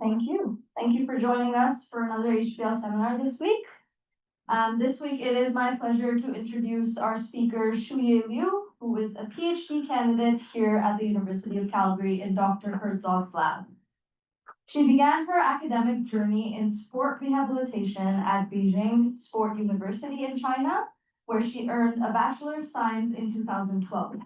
Thank you. Thank you for joining us for another HBL seminar this week. This week it is my pleasure to introduce our speaker, Shuyue Liu, who is a PhD candidate here at the University of Calgary in Dr. Herzog's lab. She began her academic journey in sport rehabilitation at Beijing Sport University in China, where she earned a Bachelor of Science in 2012.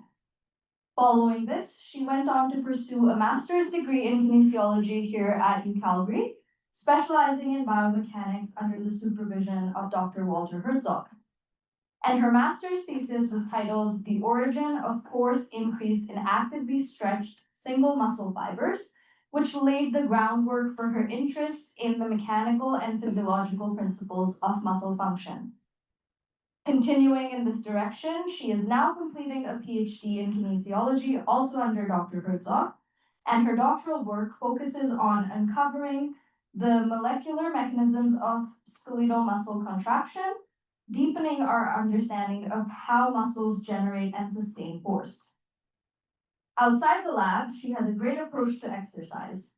Following this, she went on to pursue a master's degree in kinesiology here at UCalgary, specializing in biomechanics under the supervision of Dr. Walter Herzog. And her master's thesis was titled The Origin of Force Increase in Actively Stretched Single Muscle Fibers, which laid the groundwork for her interest in the mechanical and physiological principles of muscle function. Continuing in this direction, she is now completing a PhD in kinesiology, also under Dr. Herzog, and her doctoral work focuses on uncovering the molecular mechanisms of skeletal muscle contraction, deepening our understanding of how muscles generate and sustain force. Outside the lab, she has a great approach to exercise.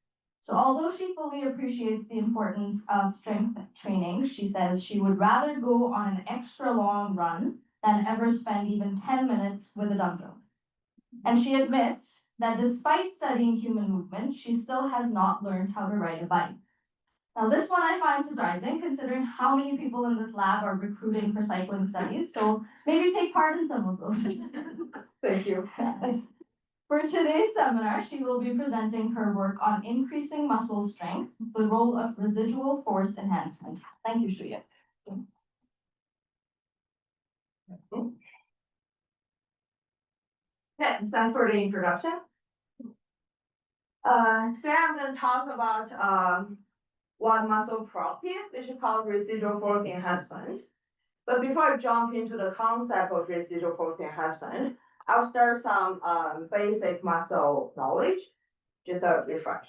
So although she fully appreciates the importance of strength training, she says she would rather go on an extra long run than ever spend even 10 minutes with a dumbbell. And she admits that despite studying human movement, she still has not learned how to ride a bike. Now this one I find surprising considering how many people in this lab are recruiting for cycling studies, so maybe take part in some of those. Thank you. For today's seminar, she will be presenting her work on increasing muscle strength, the role of residual force enhancement. Thank you, Shuyue. Okay, thanks for the introduction. Today I'm going to talk about one muscle property, which is called residual force enhancement. But before I jump into the concept of residual force enhancement, I'll start some basic muscle knowledge, just a refresh.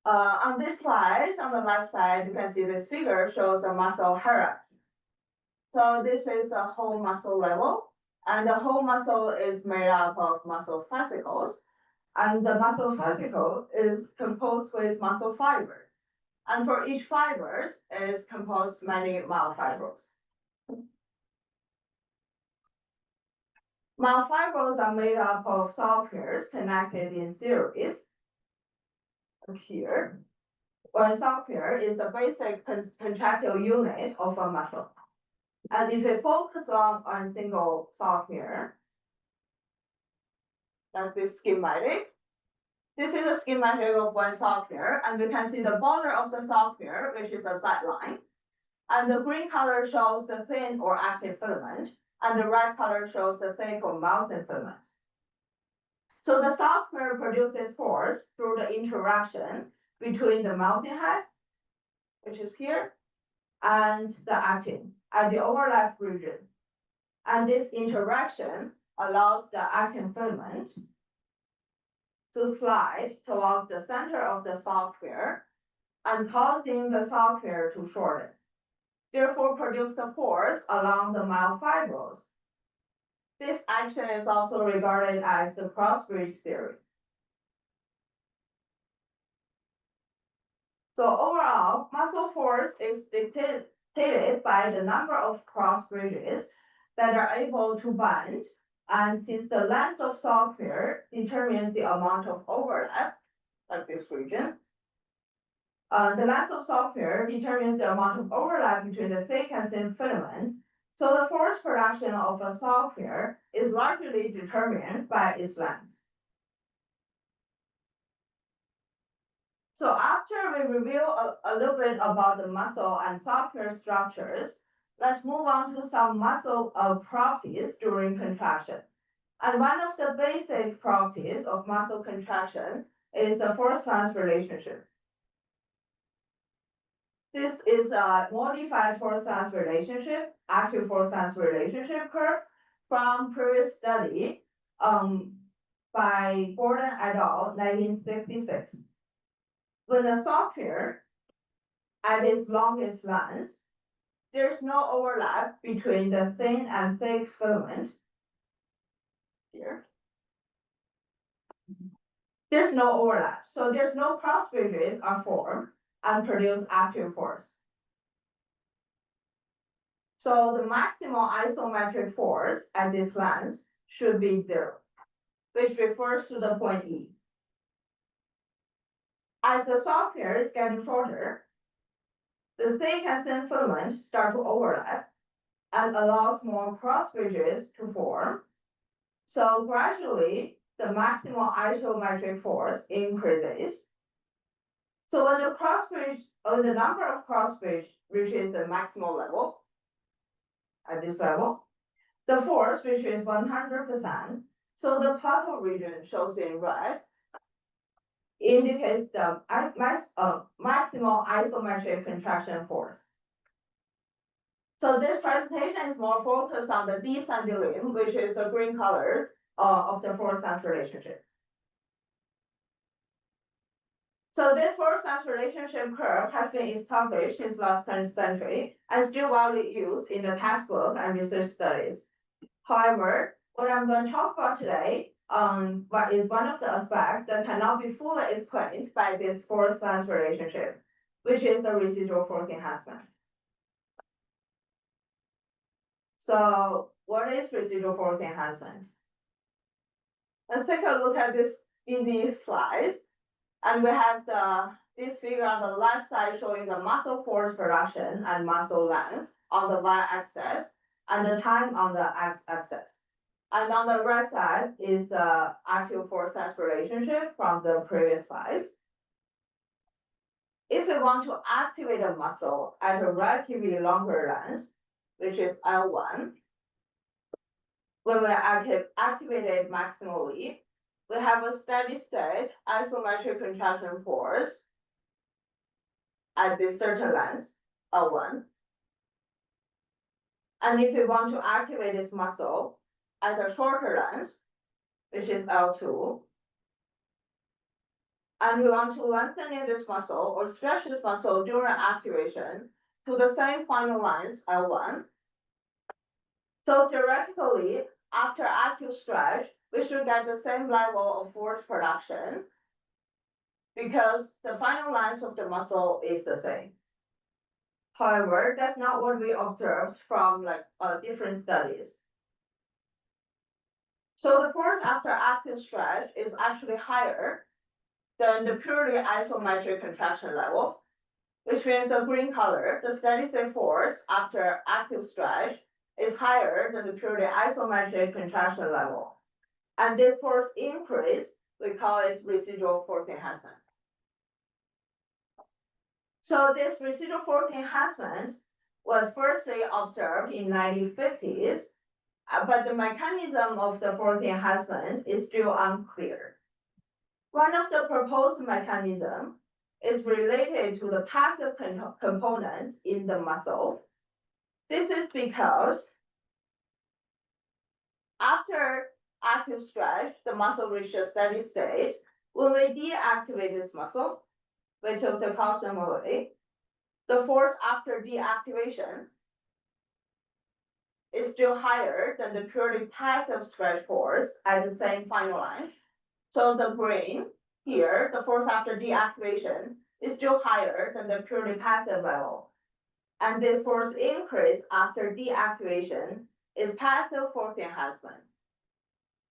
On this slide, on the left side, you can see this figure shows a muscle hierarchy. So this is a whole muscle level, and the whole muscle is made up of muscle fascicles, and the muscle fascicle is composed with muscle fibers. And for each fiber is composed many myofibrils. Myofibrils are made up of cell pairs connected in series. Here, one cell pair is a basic contractile unit of a muscle. And if we focus on a single cell pair, like this schematic, this is a schematic of one cell pair, and we can see the border of the cell pair, which is a Z line. And the green color shows the thin or active filament, and the red color shows the thick or myosin filament. So the cell pair produces force through the interaction between the myosin head, which is here, and the actin at the overlap region. And this interaction allows the actin filament to slide towards the center of the cell pair and causing the cell pair to shorten. Therefore, produce the force along the myofibrils. This action is also regarded as the cross-bridge theory. So overall, muscle force is dictated by the number of cross bridges that are able to bond. And since the length of cell pair determines the amount of overlap, like this region, the length of cell pair determines the amount of overlap between the thick and thin filament. So the force production of a cell pair is largely determined by its length. So after we review a little bit about the muscle and cell pair structures, let's move on to some muscle properties during contraction. And one of the basic properties of muscle contraction is a force transfer relationship. This is a modified force transfer relationship, active force transfer relationship curve from previous study by Gordon et al. 1966. When the cell pair at its longest length, there's no overlap between the thin and thick filament here. there's no overlap. So there's no cross bridges are formed and produce active force. So the maximal isometric force at this length should be 0, which refers to the point E. As the soft pair is getting shorter, the thick and thin filaments start to overlap and allows more cross bridges to form. So gradually, the maximal isometric force increases. So when the number of cross bridge reaches the maximal level, at this level, the force reaches 100%. So the plateau region shows in red indicates the maximal isometric contraction force. So this presentation is more focused on the descending limb, which is the green color of the force-mass relationship. So this force-mass relationship curve has been established since last century and still widely used in the textbook and research studies. However, what I'm going to talk about today is one of the aspects that cannot be fully explained by this force-mass relationship, which is the residual force enhancement. So what is residual force enhancement? Let's take a look at this easy slide. And we have this figure on the left side showing the muscle force production and muscle length on the y-axis, and the time on the x-axis. And on the right side is the actual force-mass relationship from the previous slides. If we want to activate a muscle at a relatively longer length, which is L1, when we activate it maximally, we have a steady state isometric contraction force at this certain length, L1. And if we want to activate this muscle at a shorter length, which is L2, and we want to lengthen this muscle or stretch this muscle during activation to the same final length, L1. So theoretically, after active stretch, we should get the same level of force production because the final length of the muscle is the same. However, that's not what we observed from different studies. So the force after active stretch is actually higher than the purely isometric contraction level, which means the green color, the steady state force after active stretch is higher than the purely isometric contraction level. And this force increase, we call it residual force enhancement. So this residual force enhancement was firstly observed in 1950s, but the mechanism of the force enhancement is still unclear. One of the proposed mechanisms is related to the passive component in the muscle. This is because after active stretch, the muscle reaches a steady state. When we deactivate this muscle, we took the calcium away. The force after deactivation is still higher than the purely passive stretch force at the same final length. So the green here, the force after deactivation is still higher than the purely passive level. And this force increase after deactivation is passive force enhancement.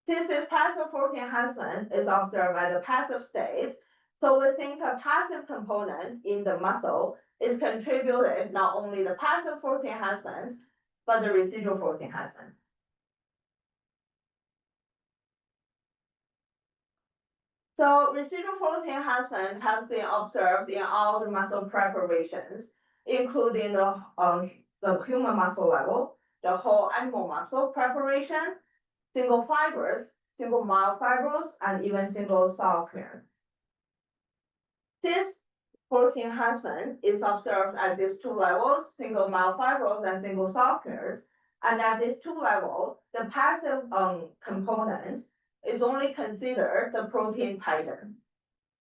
Since this passive force enhancement is observed by the passive state, so we think a passive component in the muscle is contributed not only the passive force enhancement, but the residual force enhancement. So residual force enhancement has been observed in all the muscle preparations, including the human muscle level, the whole animal muscle preparation, single fibers, single myofibrils, and even single soft nerve. This force enhancement is observed at these two levels, single myofibrils and single soft nerves. And at these two levels, the passive component is only considered the protein titin.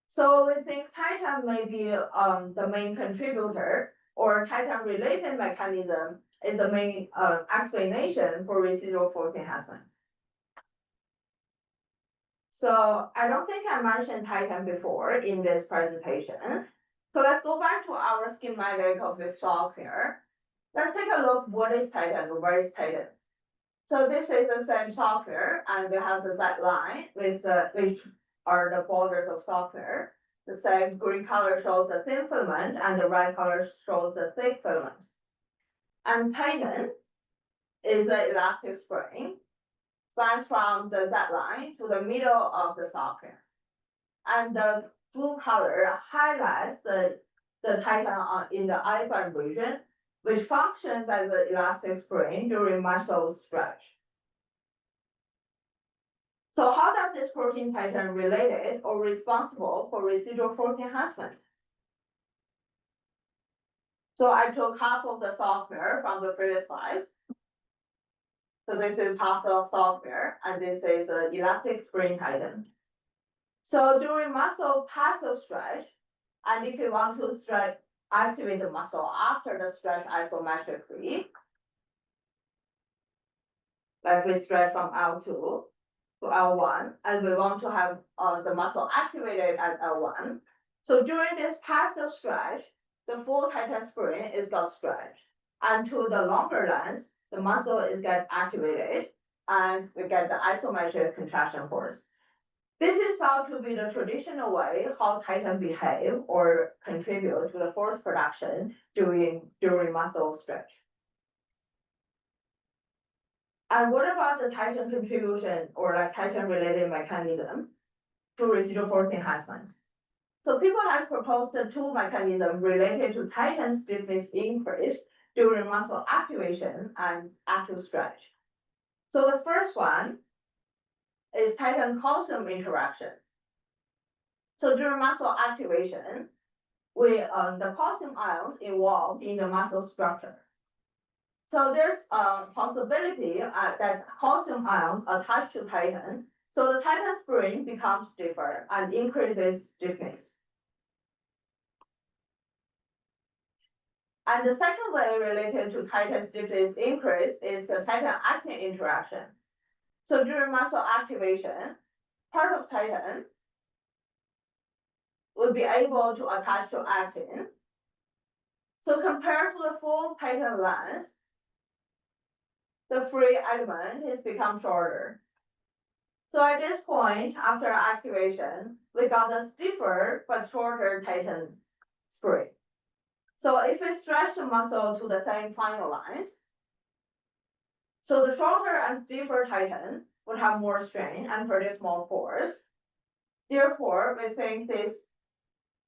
So we think titin may be the main contributor, or titin-related mechanism is the main explanation for residual force enhancement. So I don't think I mentioned Titin before in this presentation. So let's go back to our schematic of this software. Let's take a look, what is Titin, or where is Titin? So this is the same software, and we have the Z line with which are the borders of software. The same green color shows the thin filament, and the red color shows the thick filament. And Titin is an elastic spring, spans from the Z line to the middle of the software. And the blue color highlights the Titin in the I-band region, which functions as an elastic spring during muscle stretch. So how does this protein Titin related or responsible for residual force enhancement? So I took half of the software from the previous slides. So this is half the software, and this is an elastic spring Titin. So during muscle passive stretch, and if you want to stretch, activate the muscle after the stretch isometrically, like we stretch from L2 to L1, and we want to have the muscle activated at L1. So during this passive stretch, the full Titin spring is got stretched, and to the longer length, the muscle is get activated, and we get the isometric contraction force. This is thought to be the traditional way how Titin behave or contribute to the force production during muscle stretch. And what about the Titin contribution or like Titin related mechanism to residual force enhancement? So people have proposed two mechanisms related to Titin stiffness increase during muscle activation and active stretch. So the first one is Titin calcium interaction. So during muscle activation, the calcium ions involved in the muscle structure. So there's a possibility that calcium ions attach to Titin, so the Titin spring becomes stiffer and increases stiffness. And the second way related to Titin stiffness increase is the Titin-actin interaction. So during muscle activation, part of Titin will be able to attach to actin. So compared to the full Titin length, the free element has become shorter. So at this point, after activation, we got a stiffer but shorter Titin spring. So if we stretch the muscle to the same final lines, so the shorter and stiffer Titin would have more strain and produce more force. Therefore, we think this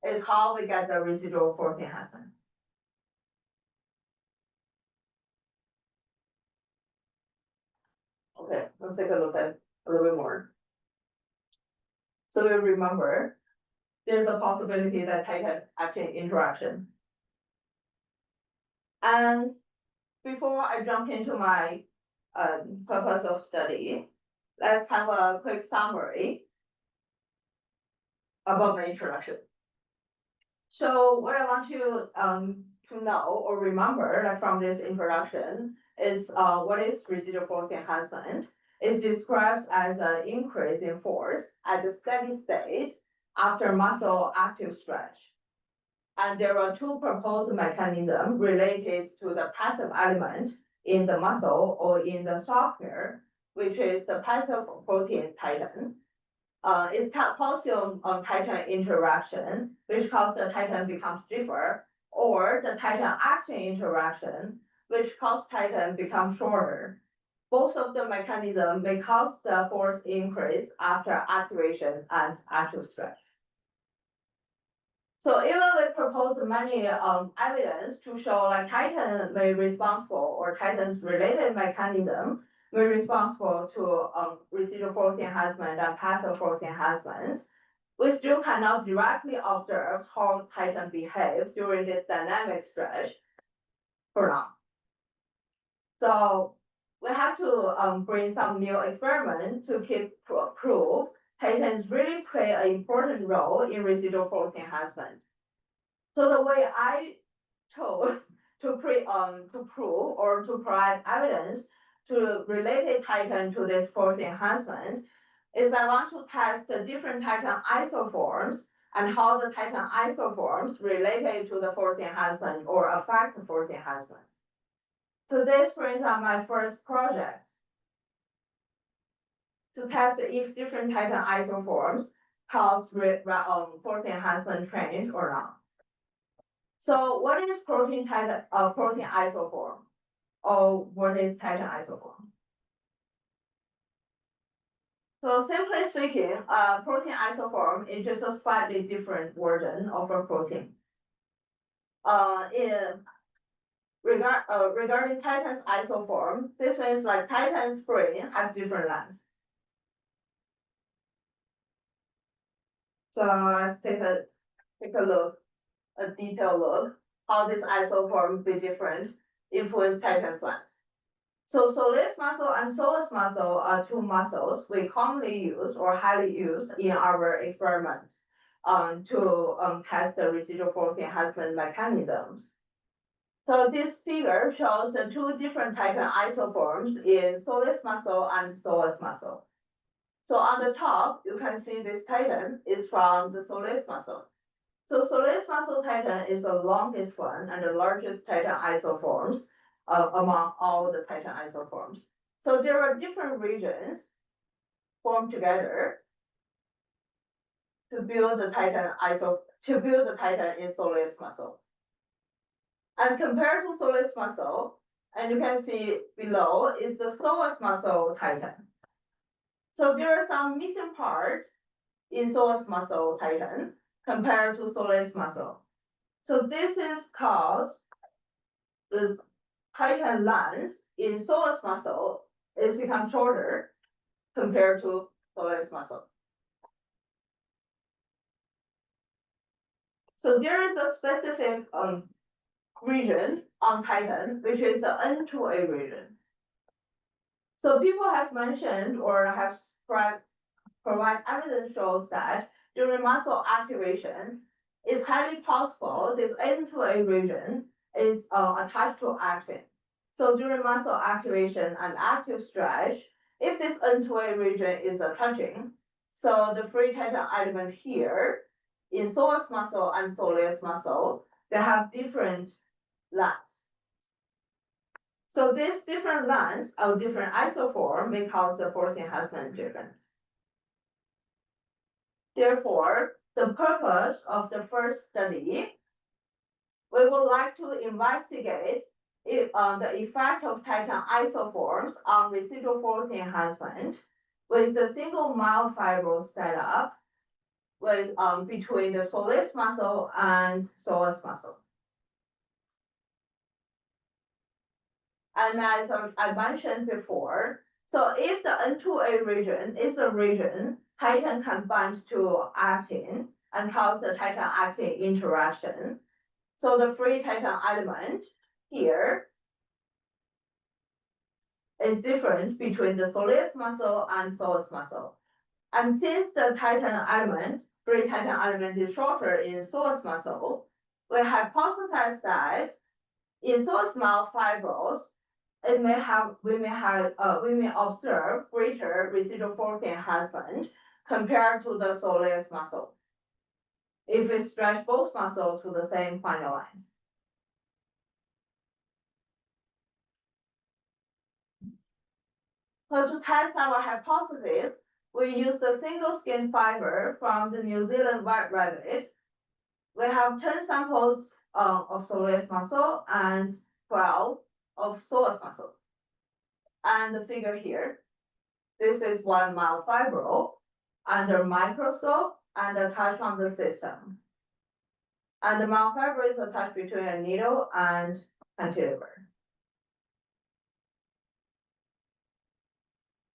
is how we get the residual force enhancement. Okay, let's take a look at a little bit more. So we remember there's a possibility that Titin-actin interaction. And before I jump into my purpose of study, let's have a quick summary about my introduction. So what I want to know or remember, like from this introduction, is what is residual force enhancement. It describes as an increase in force at the steady state after muscle active stretch. And there are two proposed mechanisms related to the passive element in the muscle or in the software, which is the passive protein Titin. It's calcium Titin interaction, which causes the Titin become stiffer, or the Titin-actin interaction, which causes Titin become shorter. Both of the mechanisms may cause the force increase after activation and active stretch. So even we propose many evidence to show like Titin may be responsible or Titin's related mechanism may be responsible to residual force enhancement and passive force enhancement, we still cannot directly observe how Titin behaves during this dynamic stretch for now. So we have to bring some new experiment to prove Titins really play an important role in residual force enhancement. So the way I chose to prove or to provide evidence to relate Titin to this force enhancement is I want to test the different Titin isoforms and how the Titin isoforms related to the force enhancement or affect force enhancement. So this brings on my first project to test if different Titin isoforms cause force enhancement change or not. So what is protein isoform? Or what is Titin isoform? So simply speaking, protein isoform is just a slightly different version of a protein. Regarding Titin's isoform, this means like Titin's spring has different lengths. So let's take a look, a detailed look, how this isoform be different influence Titin's length. So soleus muscle and psoas muscle are two muscles we commonly use or highly used in our experiment to test the residual force enhancement mechanisms. So this figure shows the two different Titin isoforms in soleus muscle and psoas muscle. So on the top, you can see this Titin is from the soleus muscle. So soleus muscle Titin is the longest one and the largest Titin isoforms among all the Titin isoforms. So there are different regions formed together to build the Titin in soleus muscle. And compared to soleus muscle, and you can see below is the psoas muscle Titin. So there are some missing parts in psoas muscle Titin compared to soleus muscle. So this is caused this Titin length in psoas muscle is become shorter compared to soleus muscle. So there is a specific region on Titin, which is the N2A region. So people has mentioned or have provide evidence shows that during muscle activation, it's highly possible this N2A region is attached to actin. So during muscle activation and active stretch, if this N2A region is touching, so the free Titin element here in psoas muscle and soleus muscle, they have different lengths. So these different lengths of different isoform may cause the force enhancement difference. Therefore, the purpose of the first study, we would like to investigate the effect of Titin isoforms on residual force enhancement with the single myofibril setup with between the soleus muscle and psoas muscle. And as I mentioned before, so if the N2A region is a region Titin can bind to actin and cause the Titin-actin interaction, so the free Titin element here is difference between the soleus muscle and psoas muscle. And since the Titin element, free Titin element is shorter in psoas muscle, we hypothesize that in psoas myofibrils, we may observe greater residual force enhancement compared to the soleus muscle if we stretch both muscles to the same final lines. So to test our hypothesis, we use the single skin fiber from the New Zealand white rabbit. We have 10 samples of soleus muscle and 12 of psoas muscle. And the figure here, this is one myofibril under microscope and attached on the system. And the myofibril is attached between a needle and cantilever.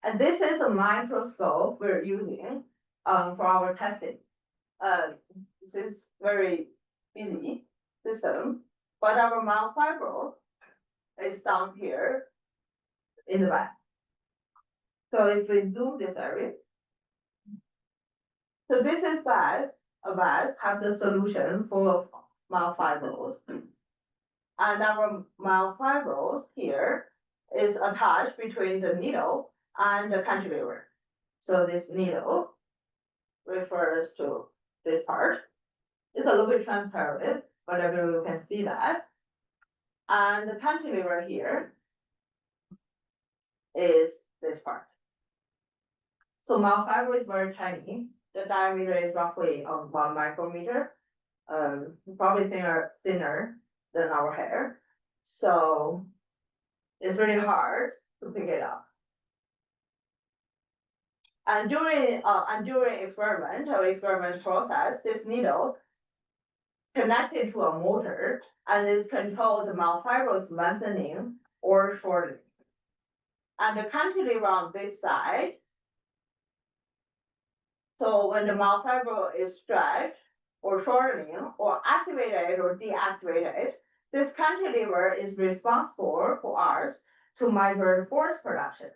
And this is a microscope we're using for our testing. This is very easy system, but our myofibril is down here in the back. So if we zoom this area, so this is a vase has the solution full of myofibrils. And our myofibrils here is attached between the needle and the cantilever. So this needle refers to this part. It's a little bit transparent, but everyone can see that. And the cantilever here is this part. So myofiber is very tiny. The diameter is roughly 1 micrometer, probably thinner than our hair. So it's really hard to pick it up. And during experiment process, this needle connected to a motor and is controlled myofibrous lengthening or shortening. And the cantilever on this side, so when the myofiber is stretched or shortening or activated or deactivated, this cantilever is responsible for us to measure force production.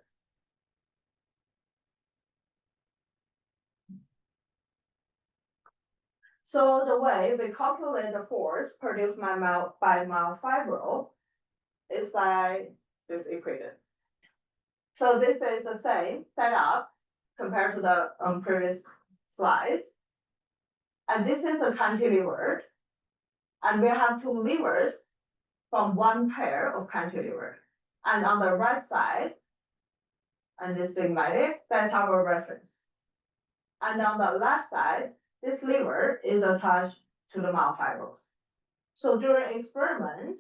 So the way we calculate the force produced by myofibril is by this equation. So this is the same setup compared to the previous slides. And this is a cantilever. And we have two levers from one pair of cantilever. And on the right side, and this stigmatic, that's our reference. And on the left side, this lever is attached to the myofibrils. So during experiment,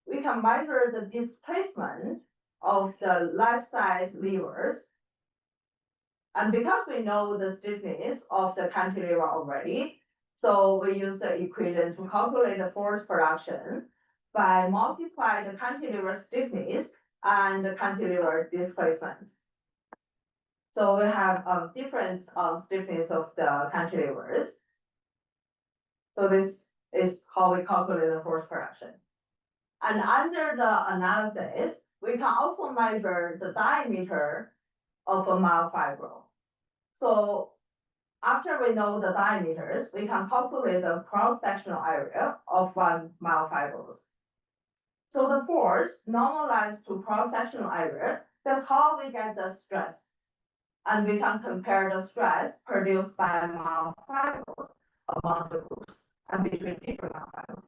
we can measure the displacement of the left side levers. And because we know the stiffness of the cantilever already, so we use the equation to calculate the force production by multiplying the cantilever stiffness and the cantilever displacement. So we have different stiffness of the cantilevers. So this is how we calculate the force production. And under the analysis, we can also measure the diameter of a myofibril. So after we know the diameters, we can calculate the cross-sectional area of one myofibrils. So the force normalized to cross-sectional area, that's how we get the stress. And we can compare the stress produced by myofibrils among the groups and between different myofibrils.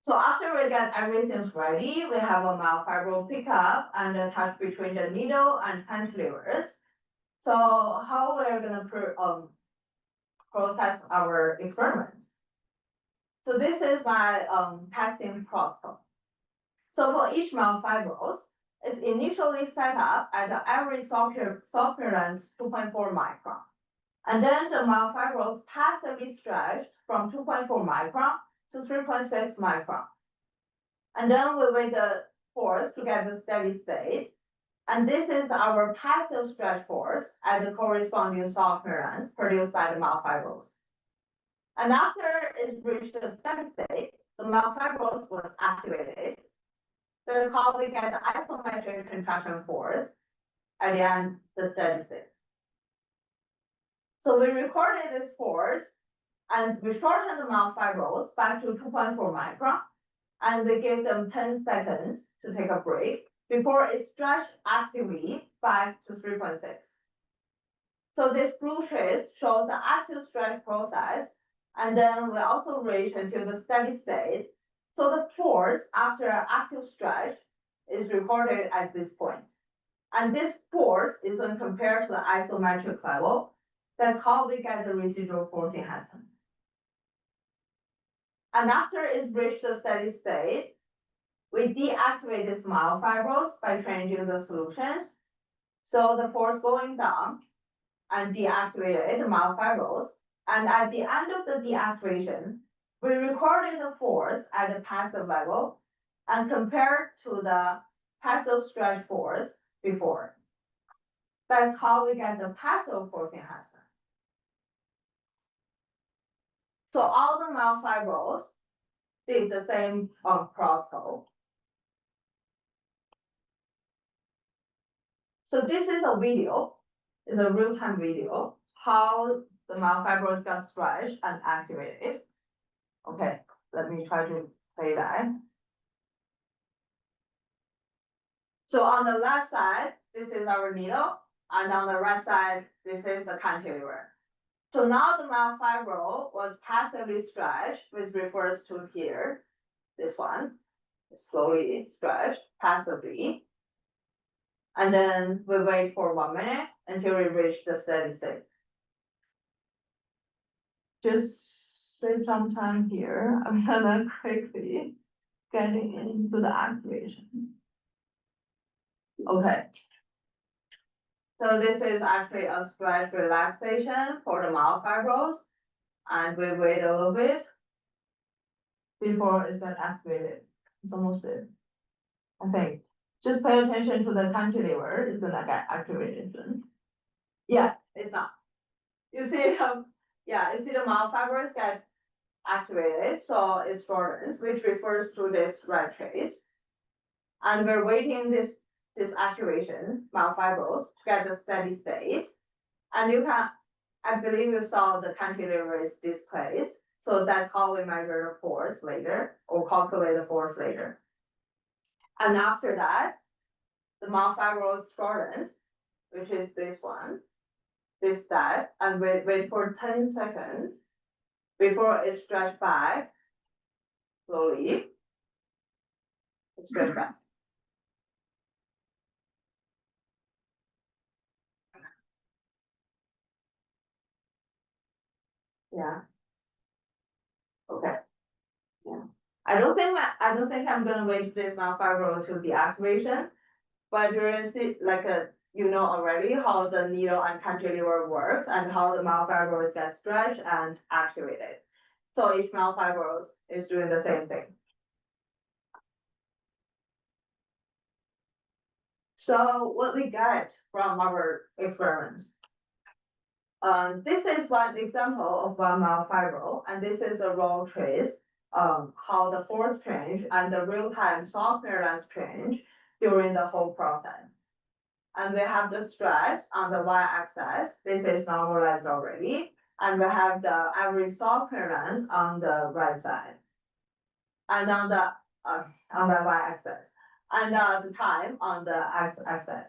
So after we get everything ready, we have a myofibril pickup and attach between the needle and cantilevers. So how we're gonna process our experiments? So this is my testing protocol. So for each myofibrils, it's initially set up at the average software length 2.4 micron. And then the myofibrils passively stretched from 2.4 micron to 3.6 micron. And then we weigh the force to get the steady state. And this is our passive stretch force at the corresponding software length produced by the myofibrils. And after it reached the steady state, the myofibrils was activated. That's how we get the isometric contraction force at the end, the steady state. So we recorded this force and we shortened the myofibrils back to 2.4 micron, and we gave them 10 seconds to take a break before it stretched actively back to 3.6. So this blue trace shows the active stretch process, and then we also reach until the steady state. So the force after active stretch is recorded at this point. And this force is when compared to the isometric level. That's how we get the residual force enhancement. And after it reached the steady state, we deactivate this myofibrils by changing the solutions. So the force going down and deactivated the myofibrils. And at the end of the deactivation, we recorded the force at the passive level and compared to the passive stretch force before. That's how we get the passive force enhancement. So all the myofibrils did the same protocol. So this is a video, it's a real-time video, how the myofibrils got stretched and activated. Okay, let me try to play that. So on the left side, this is our needle, and on the right side, this is the cantilever. So now the myofibril was passively stretched, which refers to here, this one, slowly stretched passively. And then we wait for 1 minute until we reach the steady state. Just save some time here. I'm gonna quickly getting into the activation. Okay. So this is actually a stretch relaxation for the myofibrils. And we wait a little bit before it's been activated. It's almost there. I think. Just pay attention to the cantilever, it's gonna get activated soon. Yeah, it's not. You see, you see the myofibrils get activated, so it's shortened, which refers to this red trace. And we're waiting this activation, myofibrils, to get the steady state. And you can, I believe you saw the cantilever is displaced. So that's how we measure the force later, or calculate the force later. And after that, the myofibril is shortened, which is this one, this stat, and wait for 10 seconds before it stretch back slowly. It stretch back. Yeah. Okay. Yeah. I don't think I'm gonna wait this myofibril to the activation, but during like you know already how the needle and cantilever works and how the myofibrils get stretched and activated. So each myofibrils is doing the same thing. So what we get from our experiments. This is one example of one myofibril, and this is a raw trace, how the force change and the real-time software length change during the whole process. And we have the stress on the y-axis, this is normalized already, and we have the average software length on the right side. And on the y-axis, and the time on the x-axis.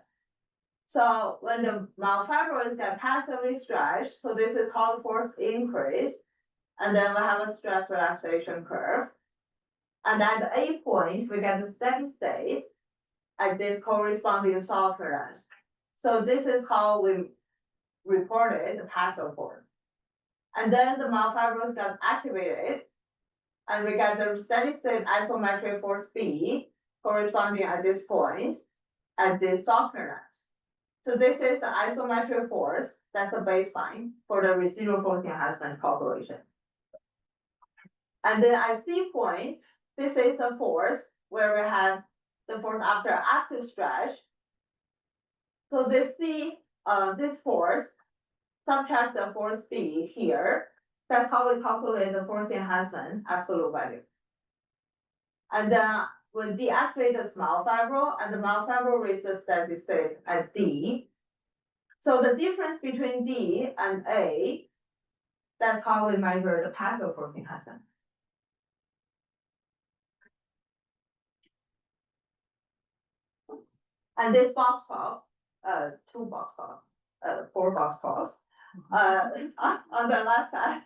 So when the myofibrils get passively stretched, so this is how the force increase, and then we have a stress relaxation curve. And at the A point, we get the steady state at this corresponding software length. So this is how we reported the passive force. And then the myofibrils get activated, and we get the steady state isometric force B corresponding at this point at this software length. So this is the isometric force, that's the baseline for the residual force enhancement calculation. And then at C point, this is the force where we have the force after active stretch. So this this force, subtract the force B here, that's how we calculate the force enhancement absolute value. And then we deactivate the myofibril, and the myofibril reaches steady state at D. So the difference between D and A, that's how we measure the passive force enhancement. And this box plot, 2 box plot, 4 box plots, on the left side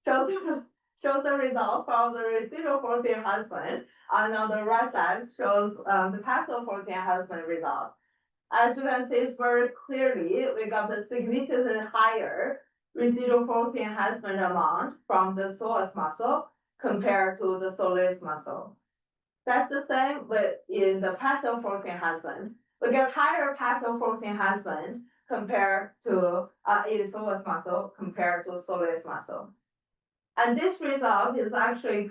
shows the result from the residual force enhancement, and on the right side shows the passive force enhancement result. As you can see very clearly, we got a significantly higher residual force enhancement amount from the psoas muscle compared to the soleus muscle. That's the same with in the passive force enhancement. We get higher passive force enhancement compared to in psoas muscle compared to soleus muscle. And this result is actually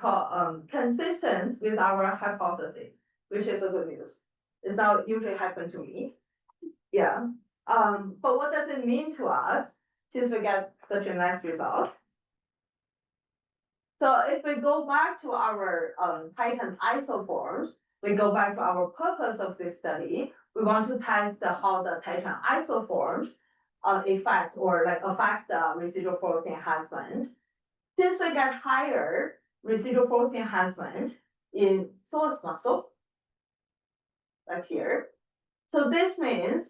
consistent with our hypothesis, which is a good news. It's not usually happen to me. Yeah. But what does it mean to us since we get such a nice result? So if we go back to our Titin isoforms, we go back to our purpose of this study, we want to test how the Titin isoforms affect the residual force enhancement. Since we get higher residual force enhancement in psoas muscle, like here. So this means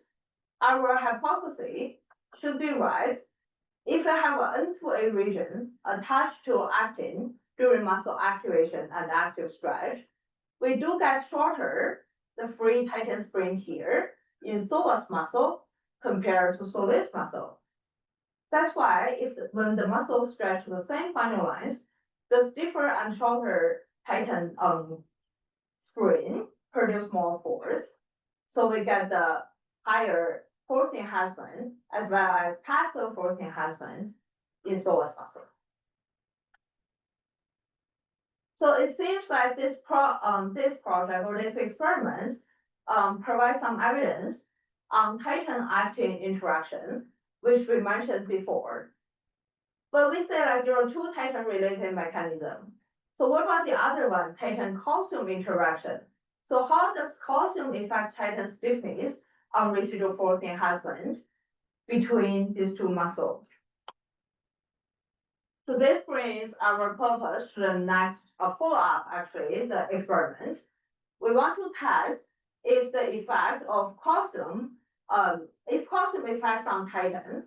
our hypothesis should be right if we have an N2A region attached to actin during muscle activation and active stretch. We do get shorter the free titin spring here in psoas muscle compared to soleus muscle. That's why when the muscles stretch to the same final lines, the stiffer and shorter titin spring produce more force. So we get the higher force enhancement as well as passive force enhancement in psoas muscle. So it seems like this project or this experiment provides some evidence on Titin-actin interaction, which we mentioned before. But we say like there are two Titin-related mechanisms. So what about the other one, Titin-calcium interaction? So how does calcium affect Titin stiffness on residual force enhancement between these two muscles? So this brings our purpose to the next follow-up, actually, the experiment. We want to test if the effect of calcium, if calcium affects on titin,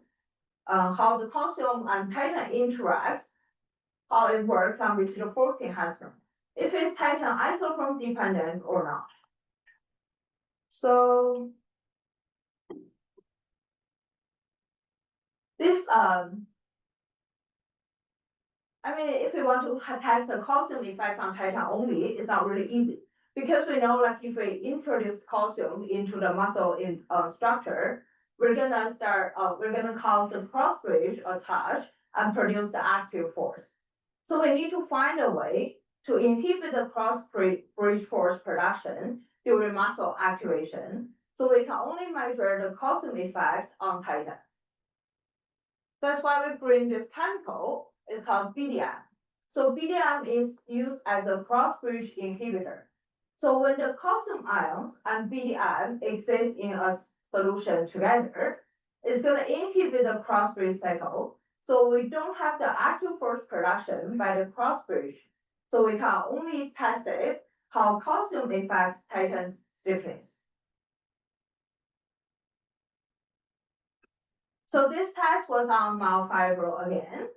how the calcium and titin interacts, how it works on residual force enhancement, if it's titin isoform dependent or not. So this, I mean, if we want to test the calcium effect on titin only, it's not really easy. Because we know, like, if we introduce calcium into the muscle structure, we're gonna cause the cross bridge attach and produce the active force. So we need to find a way to inhibit the cross bridge force production during muscle activation. So we can only measure the calcium effect on titin. That's why we bring this chemical. It's called BDM. So BDM is used as a cross bridge inhibitor. So when the calcium ions and BDM exist in a solution together, it's going to inhibit the cross bridge cycle. So we don't have the active force production by the cross bridge. So we can only test it how calcium affects titin stiffness. So this test was on myofibro again.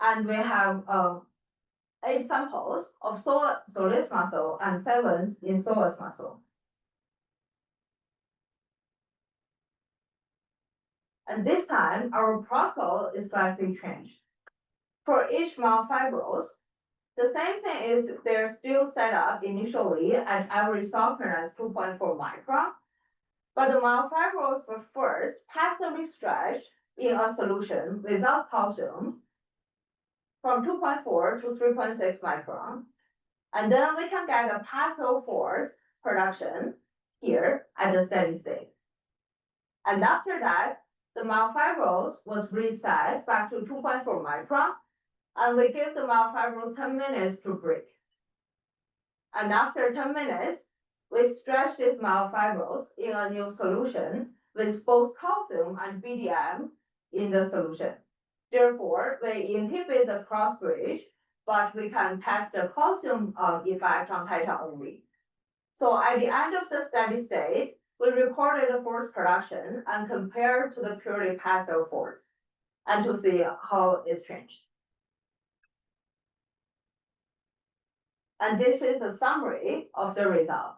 And we have 8 samples of soleus muscle and 7 in psoas muscle. And this time, our protocol is slightly changed. For each myofibrils, the same thing is they're still set up initially at average softness 2.4 micron, but the myofibrils were first passively stretched in a solution without calcium from 2.4 to 3.6 micron. And then we can get a passive force production here at the steady state. And after that, the myofibrils was reset back to 2.4 micron, and we give the myofibrils 10 minutes to break. And after 10 minutes, we stretch these myofibrils in a new solution with both calcium and BDM in the solution. Therefore, we inhibit the cross bridge, but we can test the calcium effect on titin only. So at the end of the steady state, we recorded the force production and compared to the purely passive force, and to see how it's changed. And this is a summary of the result.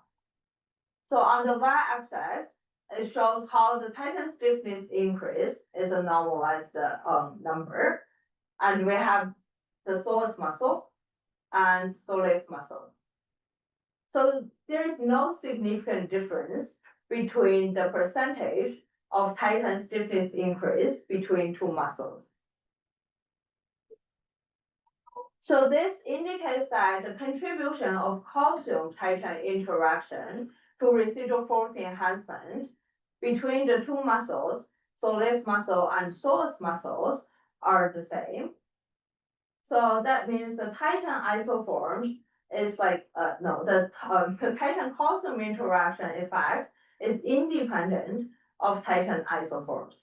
So on the y-axis, it shows how the titin stiffness increase is a normalized number. And we have the psoas muscle and soleus muscle. So there is no significant difference between the percentage of titin stiffness increase between two muscles. So this indicates that the contribution of calcium-titin interaction to residual force enhancement between the two muscles, soleus muscle and psoas muscles, are the same. So that means the titin isoform is like, the titin calcium interaction effect is independent of titin isoforms.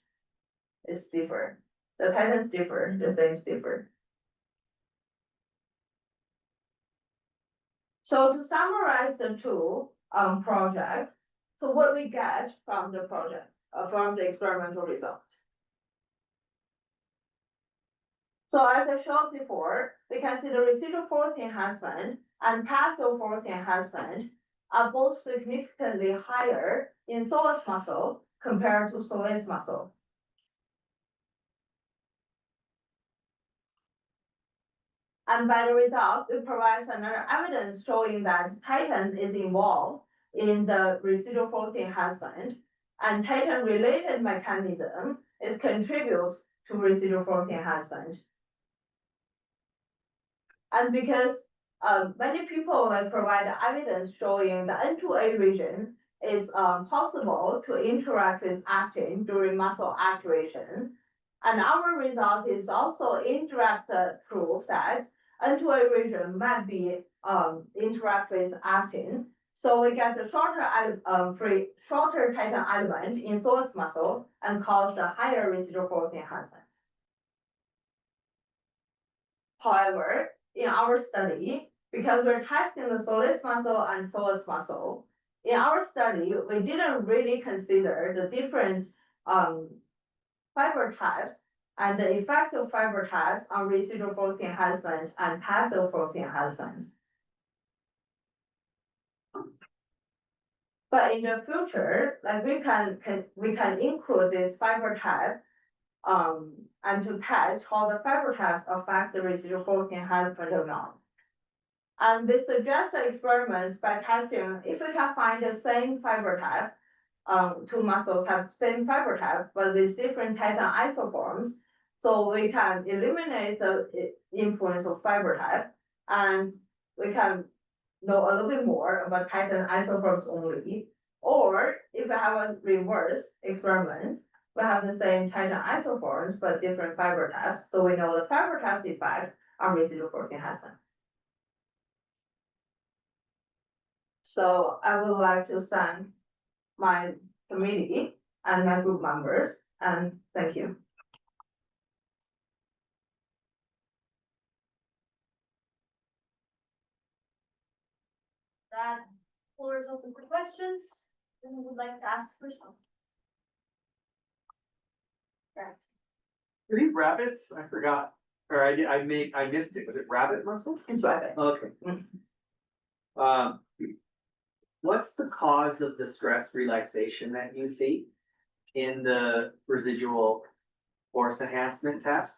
It's different. The titin's different, the same is different. So to summarize the two projects, so what we get from the project, from the experimental result. So as I showed before, we can see the residual force enhancement and passive force enhancement are both significantly higher in psoas muscle compared to soleus muscle. And by the result, it provides another evidence showing that titin is involved in the residual force enhancement, and titin-related mechanism is contributes to residual force enhancement. And because many people like provide evidence showing the N2A region is possible to interact with actin during muscle activation. And our result is also indirect proof that N2A region might be interact with actin. So we get the shorter titin element in psoas muscle and cause the higher residual force enhancement. However, in our study, because we're testing the soleus muscle and psoas muscle, in our study, we didn't really consider the different fiber types and the effect of fiber types on residual force enhancement and passive force enhancement. But in the future, like we can include this fiber type and to test how the fiber types affect the residual force enhancement or not. And we suggest the experiment by testing if we can find the same fiber type, two muscles have same fiber type, but with different titin isoforms. So we can eliminate the influence of fiber type, and we can know a little bit more about titin isoforms only. Or if we have a reverse experiment, we have the same titin isoforms, but different fiber types. So we know the fiber types effect on residual force enhancement. So I would like to thank my committee and my group members, and thank you. That floor is open for questions. Who would like to ask the first one? Correct. Are these rabbits? I forgot, or I missed it. Was it rabbit muscles? It's right. Okay. What's the cause of the stress relaxation that you see in the residual force enhancement test?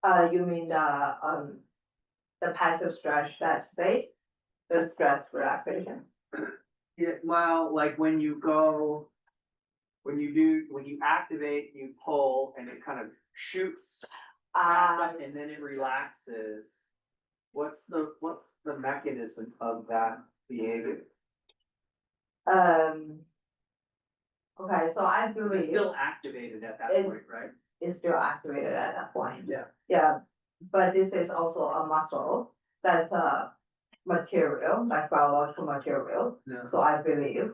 You mean the passive stress that state, the stress relaxation? Yeah, well, like when you activate, you pull and it kind of shoots up and then it relaxes. What's the mechanism of that behavior? Okay, so I It's believe still activated at that point, right? it's still activated at that point. Yeah. Yeah, but this is also a muscle that's a material, like biological material. Yeah. So I believe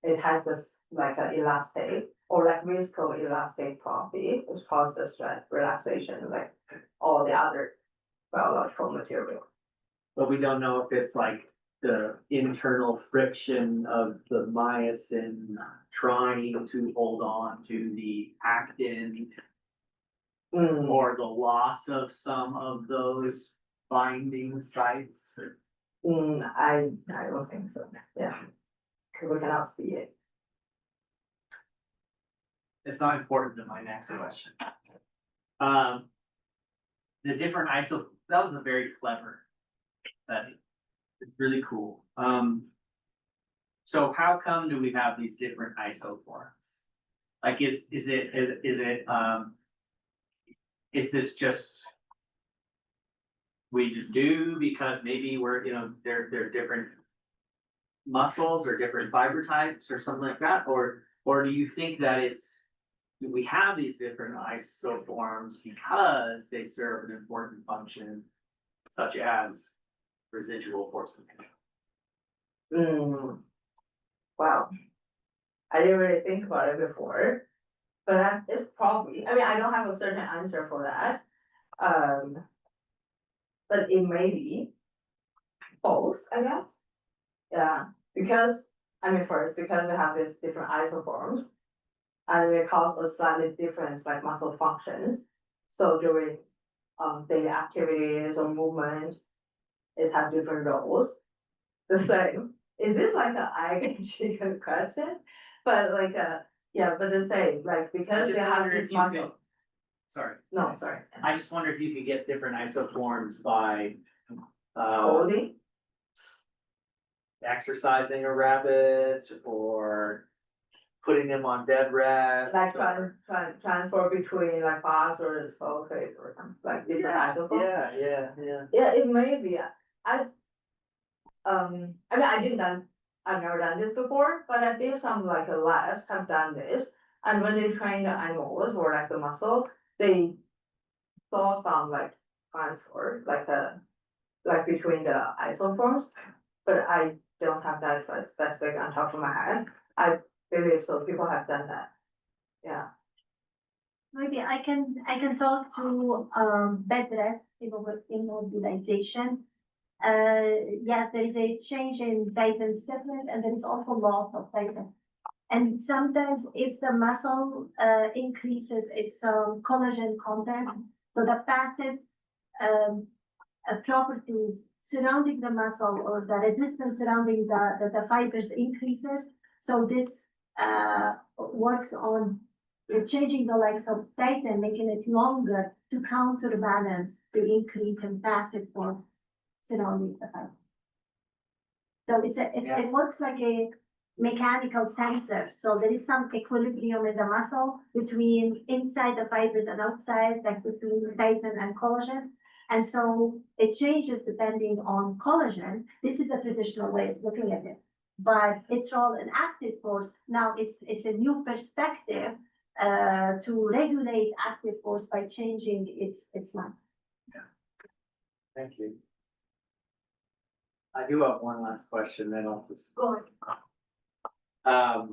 it has this like an elastic or like viscoelastic property, which causes the stress relaxation, like all the other biological material. But we don't know if it's like the internal friction of the myosin trying to hold on to the actin or the loss of some of those binding sites. I don't think so, yeah, because we cannot see it. It's not important to my next question. The different that was a very clever study. It's really cool. So how come do we have these different isoforms? Like, is this just we just do because maybe we're, they're different muscles or different fiber types or something like that? Or do you think that we have these different isoforms because they serve an important function, such as residual force control? Wow, I didn't really think about it before, but it's probably, I mean, I don't have a certain answer for that. But it may be. both, I guess. Yeah, because, first, because we have these different isoforms. And it causes a slightly different like muscle functions. So during daily activities or movement, it have different roles. The same. Is this like an egg and chicken question? But like yeah, but the same, like because just they have wonder if this you could- muscle. Sorry. No, sorry. I just wonder if you could get different isoforms by Holding, exercising a rabbit or putting them on bed rest. like or- transfer between like phosphorus, sulfate or something, like different isoforms. Yeah. Yeah, it may be. I've never done this before, but I think some like labs have done this. And when they train the animals or like the muscle, they saw some like transfer, like between the isoforms. But I don't have that like, specific on top of my head. I believe so. People have done that. Yeah. Maybe I can talk to bed rest, immobilization. Yeah, there is a change in titan stiffness and there is also loss of titan. And sometimes if the muscle increases its collagen content, so the passive properties surrounding the muscle or the resistance surrounding the fibers increases. So this works on changing the length of titan, making it longer to counterbalance the increase in passive force surrounding the fiber. So it works like a mechanical sensor. So there is some equilibrium in the muscle between inside the fibers and outside, like between titan and collagen. And so it changes depending on collagen. This is a traditional way of looking at it, but its role in active force, now it's a new perspective to regulate active force by changing its length. Thank you. I do have one last question, then I'll just. Go ahead.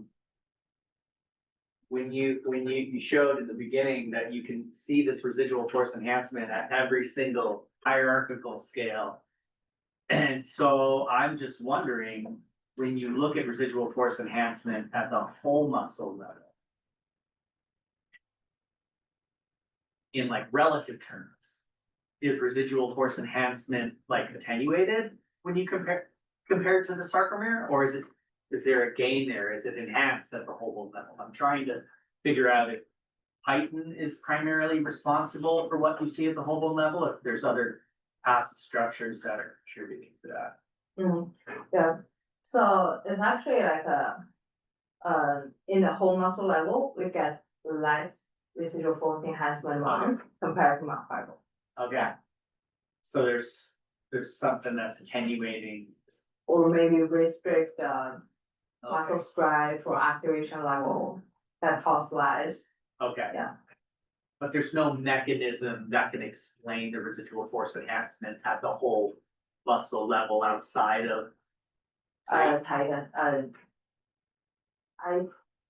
When you showed in the beginning that you can see this residual force enhancement at every single hierarchical scale. And so I'm just wondering, when you look at residual force enhancement at the whole muscle level. In like relative terms, is residual force enhancement like attenuated when you compare to the sarcomere, or is there a gain there? Is it enhanced at the whole level? I'm trying to figure out if Titin is primarily responsible for what you see at the whole bone level, if there's other passive structures that are contributing to that. Yeah, so it's actually like in the whole muscle level, we get less residual force enhancement one compared to myofibril. Okay. So there's something that's attenuating. Or maybe restrict muscle Okay. strength or activation level that cause less. Okay. Yeah. But there's no mechanism that can explain the residual force enhancement at the whole muscle level outside of. Titan, I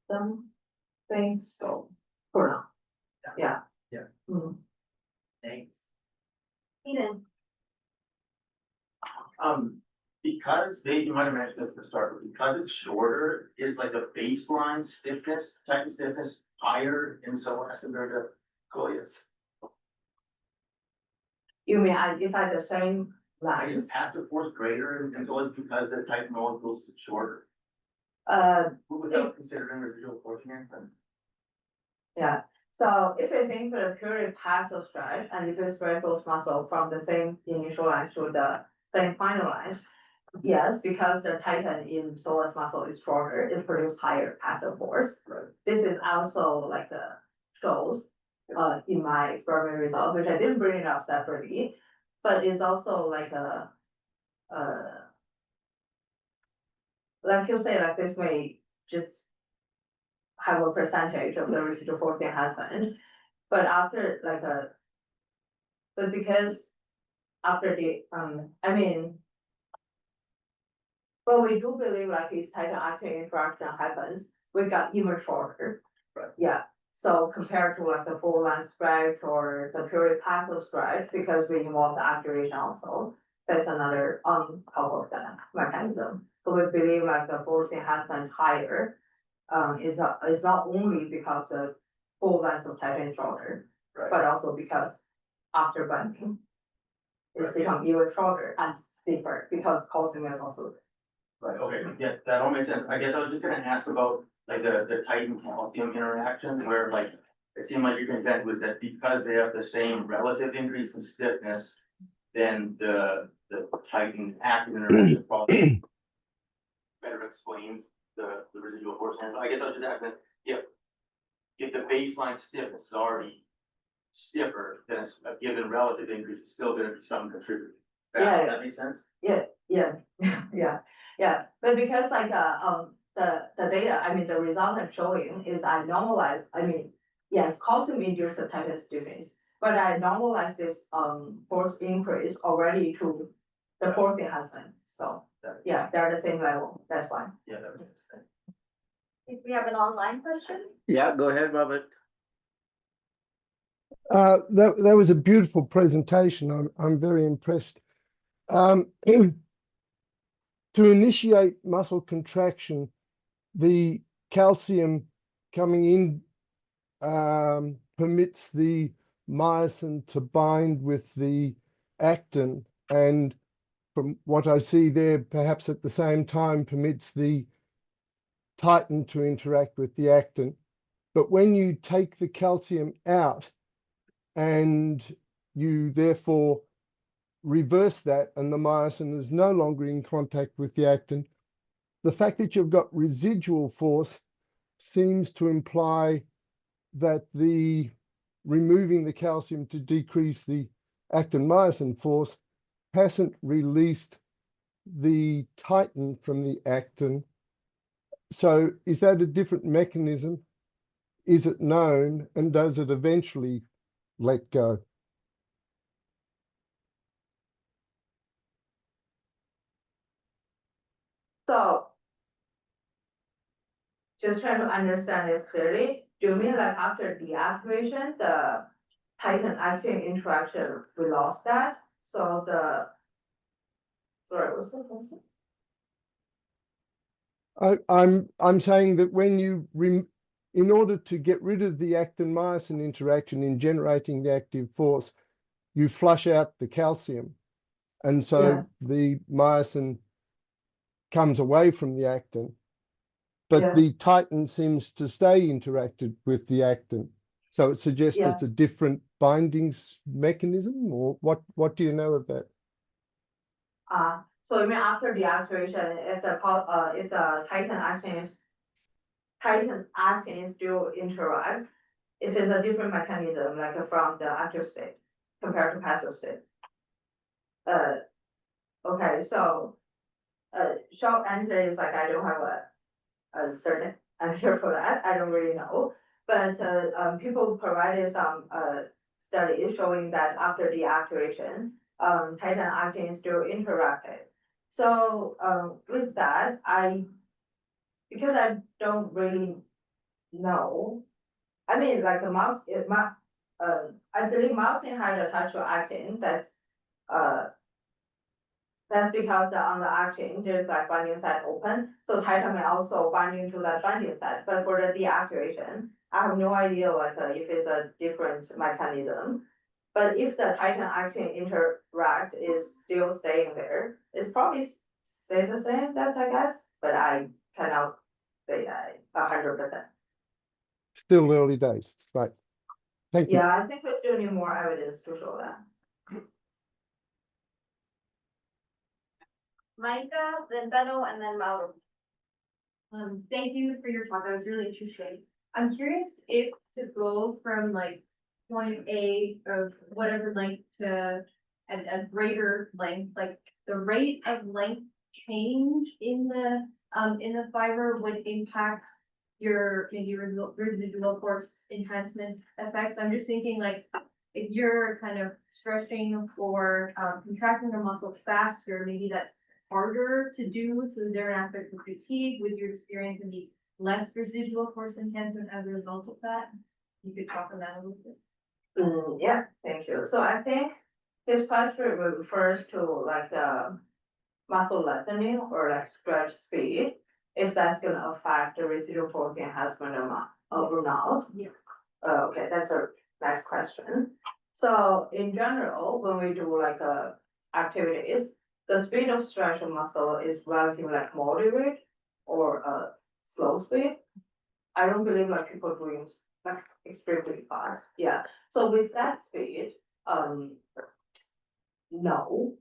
don't think so, for now. Yeah. Yeah. Mhm. Thanks. Eden, Because you might have mentioned at the start, but because it's shorter, is like a baseline stiffness, titan stiffness higher in psoas compared to coleus? You mean if I the same Is lines? passive force greater in psoas because the titan molecules is shorter, Uh, without considering residual force enhancement? yeah, so if you think for the purely passive stretch, and if you spread those muscle from the same initial line to the same final lines. Yes, because the titan in psoas muscle is shorter, it produces higher passive force. Right. This is also like shows in my experiment result, which I didn't bring it up separately, but it's also like like you say, like this may just have a percentage of the residual force enhancement, but after like but because after the but we do believe like if Titin-actin interaction happens, we got even shorter. Right. Yeah, so compared to like the full line stretch or the purely passive stretch, because we involve the activation also, That's another on top of that mechanism. So we believe like the force enhancement higher, is not only because the full length of titan is shorter, Right. but also because after binding, it's Right. become even shorter and stiffer because calcium is also. Right, okay, yeah, that all makes sense. I guess I was just gonna ask about like the Titan calcium interaction where like. It seemed like your content was that because they have the same relative increase in stiffness, then the Titin-actin interaction probably. Better explains the residual force. And I guess I was just asking, if the baseline stiffness is already stiffer, then it's a given relative increase, it's still gonna be some contributor. Yeah. That makes sense? Yeah, but because like, the data, I mean, the result I'm showing is I normalize, I mean, yes, calcium induced the titan stiffness, but I normalize this, force increase already to the force enhancement, so, yeah, they're the same level, that's fine. Yeah, that makes sense. I think we have an online question. Yeah, go ahead, Robert. That was a beautiful presentation. I'm very impressed. To initiate muscle contraction, the calcium coming in permits the myosin to bind with the actin, and from what I see there, perhaps at the same time permits the titin to interact with the actin. But when you take the calcium out and you therefore reverse that and the myosin is no longer in contact with the actin, the fact that you've got residual force seems to imply that the removing the calcium to decrease the actin myosin force hasn't released the titin from the actin. So is that a different mechanism? Is it known, and does it eventually let go? So. Just trying to understand this clearly, do you mean like after deactivation, the Titin-actin interaction, we lost that? So sorry, what's the question? I'm saying that when you in order to get rid of the actin myosin interaction in generating the active force, you flush out the calcium, and so Yeah. the myosin comes away from the actin, but Yeah. the titin seems to stay interacted with the actin. So it suggests Yeah. it's a different bindings mechanism, or what do you know of that? So you mean after deactivation, is the Titin-actin still interact? If it's a different mechanism, like from the active state compared to passive state? Okay, so, short answer is like, I don't have a certain answer for that, I don't really know. But, people provided some, studies showing that after deactivation, Titin-actin still interacted. So, with that, because I don't really know, I mean, like the mouse, I believe mousing had attached to actin, that's because on the actin, there's like binding site open, so Titin may also binding to that binding site, but for the deactivation, I have no idea like if it's a different mechanism. But if the Titin-actin interact is still staying there, it's probably stay the same, that's I guess, but I cannot say that 100%. Still early days, right? Thank you. Yeah, I think we still need more evidence to show that. Micah, then Benno, and then Mauro. Thank you for your talk, that was really interesting. I'm curious if to go from like point A of whatever length to a greater length, like the rate of length change in the fiber would impact your maybe residual force enhancement effects. I'm just thinking like if you're kind of stretching or contracting the muscle faster, maybe that's harder to do. So is there an aspect of fatigue? Would your experience be less residual force enhancement as a result of that? You could talk on that a little bit. Yeah, thank you. So I think his question refers to like the muscle lengthening or like stretch speed. If that's gonna affect the residual force enhancement or not. Yeah. Okay, that's our next question. So in general, when we do like activities, the speed of stretch of muscle is relatively like moderate or slow speed. I don't believe like people doing like extremely fast. Yeah. So with that speed, no.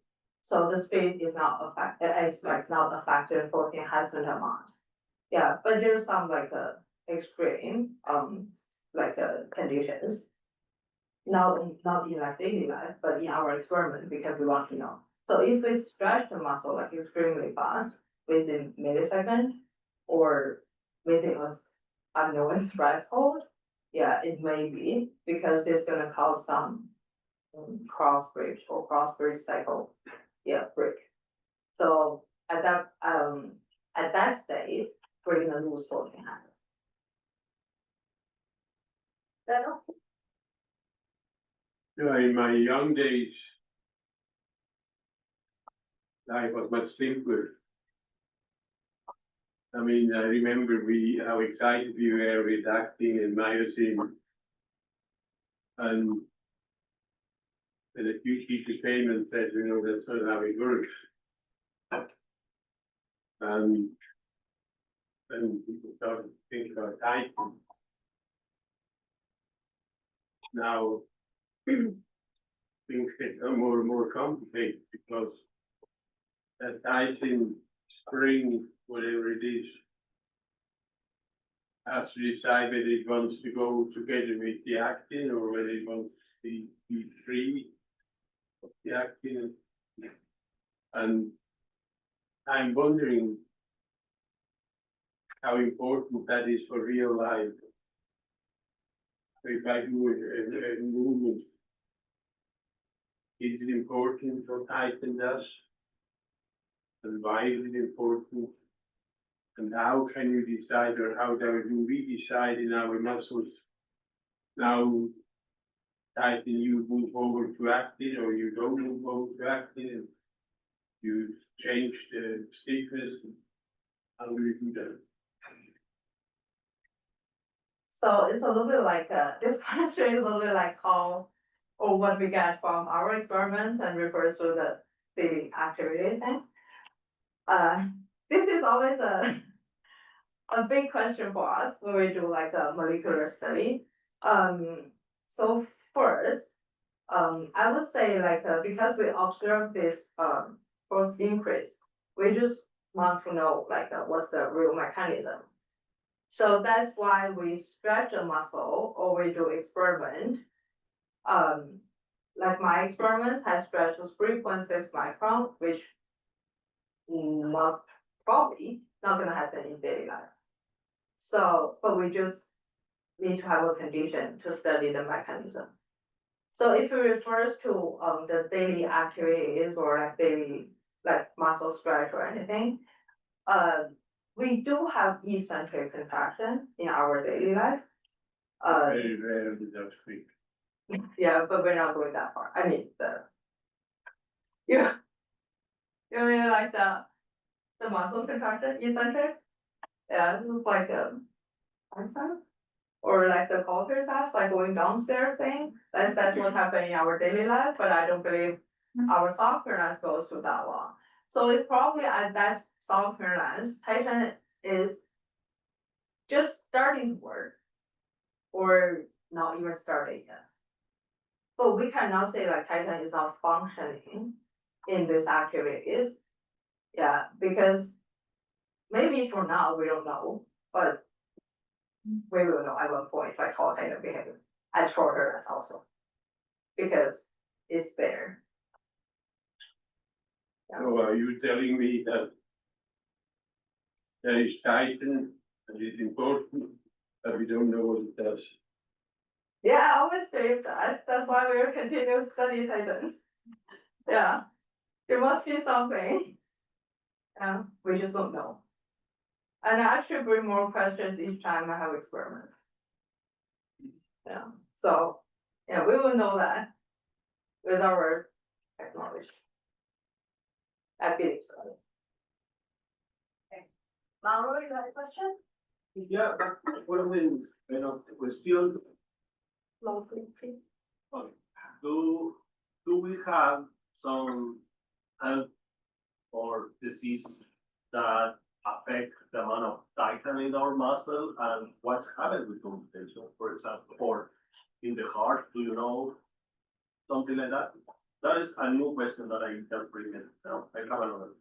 So the speed is not affected, it's like not affected for the enhancement amount. Yeah, but there's some like extreme, like conditions. Not in like daily life, but in our experiment, because we want to know. So if we stretch the muscle like extremely fast within millisecond or within a unknown threshold, yeah, it may be because it's gonna cause some cross bridge or cross bridge cycle, yeah, break. So at that stage, we're gonna lose force in hand. That all? Yeah, in my young days, life was much simpler. I mean, I remember how excited we were with actin and myosin. And a few teacher came and said, you know, that's not how it works. And people started to think about Titin. Now, things get more and more complicated because that Titin spring, whatever it is, has to decide whether it wants to go together with the actin or whether it wants to be free of the actin. And I'm wondering how important that is for real life. If I do a movement, is it important what Titin does? And why is it important? And how can you decide, or how do we decide in our muscles? Now, Titin, you move over to actin, or you don't move over to actin, and you change the stiffness. How do you do that? So it's a little bit like, this question is a little bit like how, or what we get from our experiment and refers to the daily activity thing. This is always a big question for us when we do like a molecular study. So first, I would say like, because we observe this, force increase, we just want to know like, what's the real mechanism. So that's why we stretch a muscle or we do experiment. Like my experiment has stretched to 3.6 micron, which probably not gonna happen in daily life. So, but we just need to have a condition to study the mechanism. So if it refers to the daily activities or like daily like muscle stretch or anything, we do have eccentric contraction in our daily life. Very rarely that's quick. Yeah, but we're not going that far. I mean, yeah. You mean like the muscle contraction, eccentric? Yeah, it's like Einstein? Or like the quadriceps, like going downstairs thing. That's what happened in our daily life, but I don't believe our software lens goes to that long. So it's probably at that software lens, Titin is just starting to work. Or not even starting yet. But we cannot say like Titin is not functioning in these activities. Yeah, because maybe for now we don't know, but we will know at one point, like how Titin behavior at shorter as also. Because it's there. So are you telling me that there is Titin and it's important, but we don't know what it does? Yeah, I always believe that. That's why we're continuing to study Titin. Yeah, there must be something. Yeah, we just don't know. And I actually bring more questions each time I have experiment. Yeah, so, yeah, we will know that with our technology. I believe so. Mauro, you got a question? Yeah, but what I mean, we still, do we have some health or disease that affect the amount of titan in our muscle and what's happened with those patients, for example, or in the heart, do you know something like that? That is a new question that I can bring in now. I have another.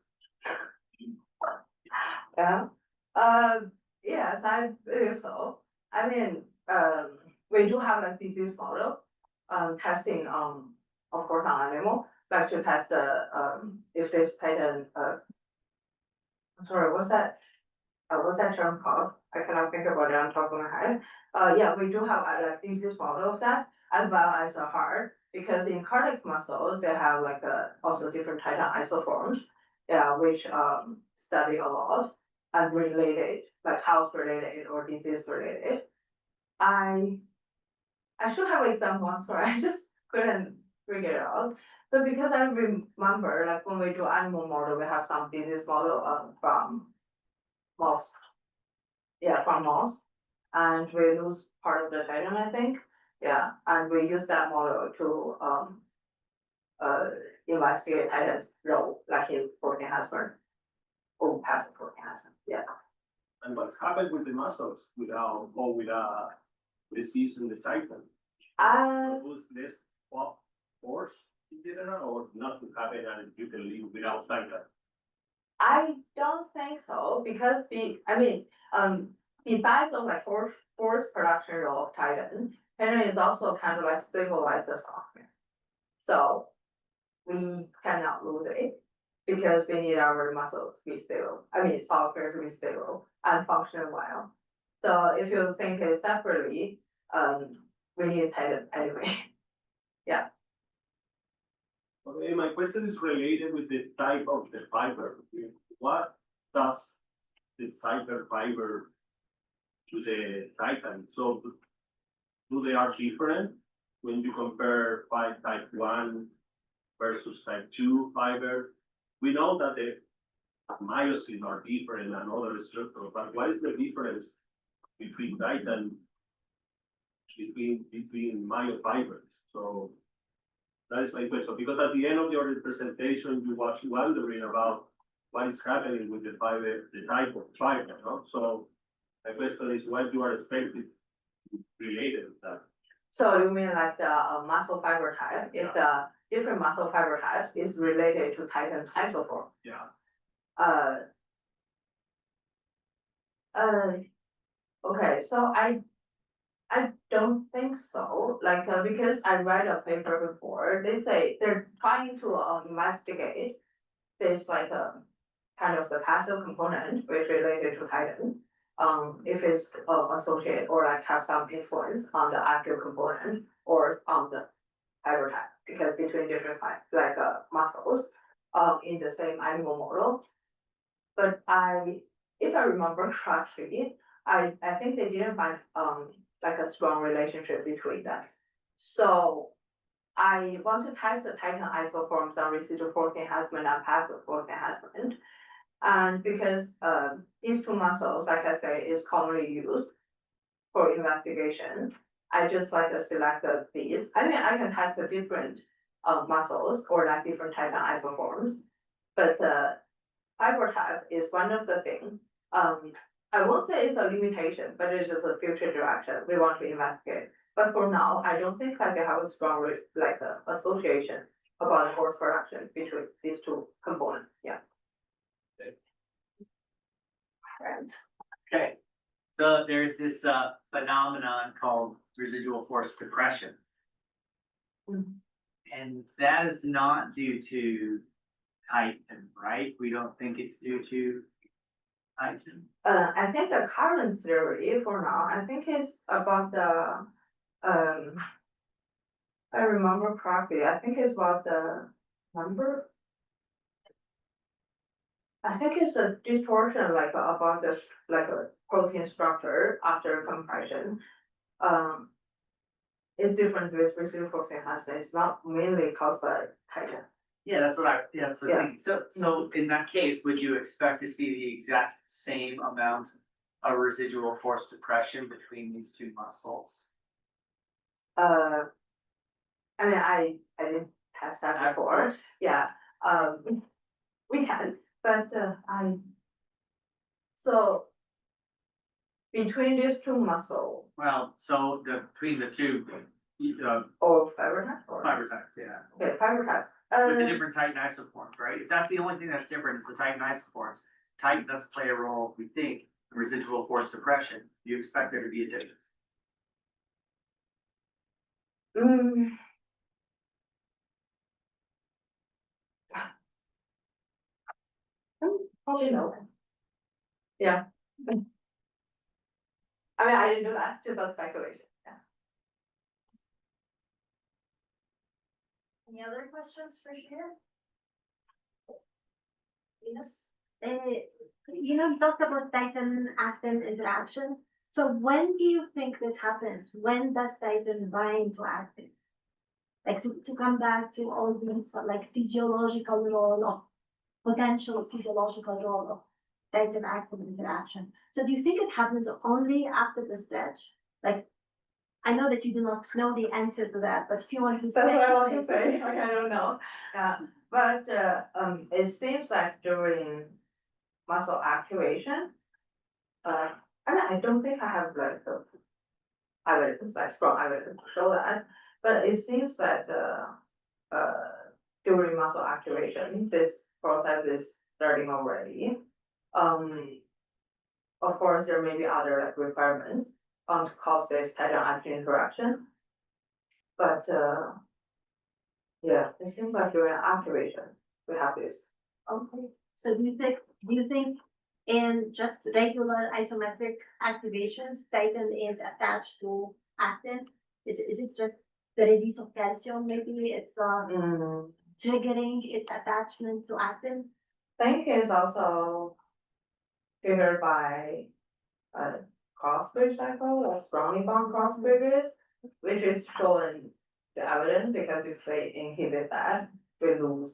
Yeah, yes, I believe so. I mean, we do have a disease model, testing, of course, on animal, like to test the, if this titan, I'm sorry, what's that term called? I cannot think about it on top of my head. Yeah, we do have a like disease model of that, as well as a heart, because in cardiac muscle, they have like also different titan isoforms, yeah, which, study a lot and related, like health related or disease related. I should have example, I'm sorry, I just couldn't figure it out. But because I remember, like when we do animal model, we have some disease model, from mouse. Yeah, from mouse, and we lose part of the titan, I think, yeah, and we use that model to, investigate titan's role, like in protein enhancement, or passive protein enhancement, yeah. And what's happened with the muscles without, or with a disease in the titan? Was less force in general, or nothing happened and you can live without titan? I don't think so, because besides of like force production role of titan is also kind of like stabilize the software. So we cannot lose it because we need our muscle to be stable, software to be stable and function well. So if you think it separately, we need titan anyway. Yeah. Okay, my question is related with the type of the fiber. What does the fiber to the titan? So do they are different when you compare type 1 versus type 2 fiber? We know that the myosin are different and other structures, but what is the difference between titan, between myofibers? So that is my question, because at the end of your presentation, you was wondering about what is happening with the fiber, the type of fiber, no? So my question is what you are expecting related to that. So you mean like the muscle fiber type, if the different muscle fiber types is related to titan's isoform? Yeah. Okay, so I don't think so, like, because I read a paper before, they say they're trying to investigate this like kind of the passive component which related to titan, if it's associated or like have some influence on the active component or on the fiber type, because between different muscles in the same animal model. But if I remember correctly, I think they didn't find like a strong relationship between them. So I want to test the titan isoforms on residual protein enhancement and passive protein enhancement. And because these two muscles, like I say, is commonly used for investigation, I just like selected these. I mean, I can test the different muscles or like different titan isoforms, but fiber type is one of the things. I won't say it's a limitation, but it's just a future direction we want to investigate. But for now, I don't think I have a strong association about force production between these two components. Yeah. Right. Okay, so there's this phenomenon called residual force depression. And that is not due to titan, right? We don't think it's due to titan. I think the current theory for now, I think it's about the, I remember correctly, I think it's about the number. I think it's a distortion about this a protein structure after compression. It's different with residual force enhancement. It's not mainly caused by titan. Yeah, that's what yeah, that's what Yeah. I'm thinking. So in that case, would you expect to see the exact same amount of residual force depression between these two muscles? I mean, I didn't test that Of before, course. yeah, we can, but, so. Between these two muscles, Well, so between the two, or fiber type, or? fiber types, yeah. Okay, fiber type, With the different Titin isoforms, right? If that's the only thing that's different, is the Titin isoforms. Titin does play a role, we think, in residual force depression. You expect there to be a difference. mm. Probably no. Yeah. I mean, I didn't do that, just a speculation, yeah. Any other questions for Shuyue? Venus? You talked about Titin-actin interaction. So when do you think this happens? When does Titin bind to actin? Like to come back to all these like physiological role of potential physiological role of Titin-actin interaction. So do you think it happens only after the stretch? Like, I know that you do not know the answer to that, but if you want to. That's what I want to speculate- say, like, I don't know, yeah, but, it seems like during muscle activation. I mean, I don't think I have like evidence, like strong evidence to show that, but it seems that, during muscle activation, this process is starting already. Of course, there may be other like requirements, to cause this Titin-actin interaction. But, yeah, it seems like during activation, we have this. Okay, so do you think in just regular isometric activations, Titin is attached to actin? Is it just the release of calcium? Maybe it's triggering its attachment to actin? Think is also triggered by a cross-bridge cycle, or strongly bound cross bridges, which is shown the evidence, because if they inhibit that, we lose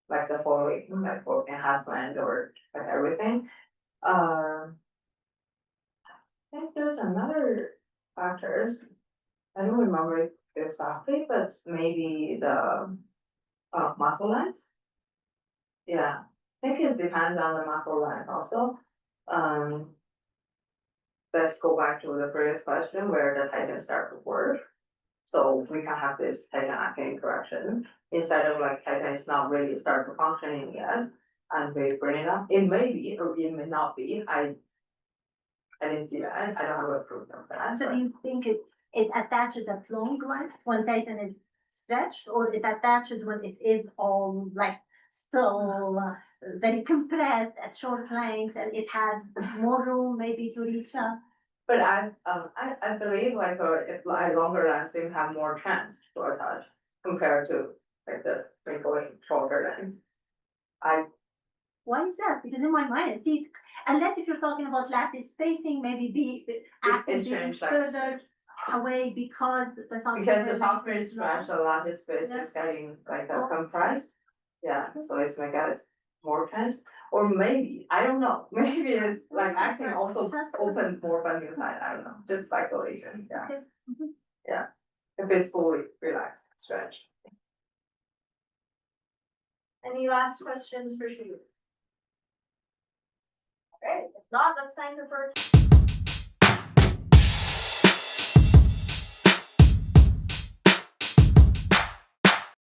like the following, like for enhancement or like everything. I think there's another factors, I don't remember it exactly, but maybe the muscle length. Yeah, I think it depends on the muscle length also. Let's go back to the previous question where the Titin start to work. So we can have this Titin-actin correction instead of like Titin is not really start to functioning yet, and we bring it up. It may be or it may not be. I didn't see that. I don't have a proof of that. So do you think it attaches at long run when Titin is stretched, or it attaches when it is all like still very compressed at short lengths and it has more room maybe to reach up? But I believe like, if like longer lasting have more chance to attach compared to like the going shorter lengths. Why is that? Because in my mind, see, unless if you're talking about lattice spacing, maybe actin it's being strange, like- further away because the software. Because the software is stretched, a lot of space Yeah. is getting like Oh. compressed. Yeah, so it's make us more chance, or maybe, I don't know, maybe it's like I can also open more funding side, I don't know, just speculation, yeah. Okay. Mhm. Yeah, if it's fully relaxed, stretched. Any last questions for Shuyue? Okay, if not, that's time for.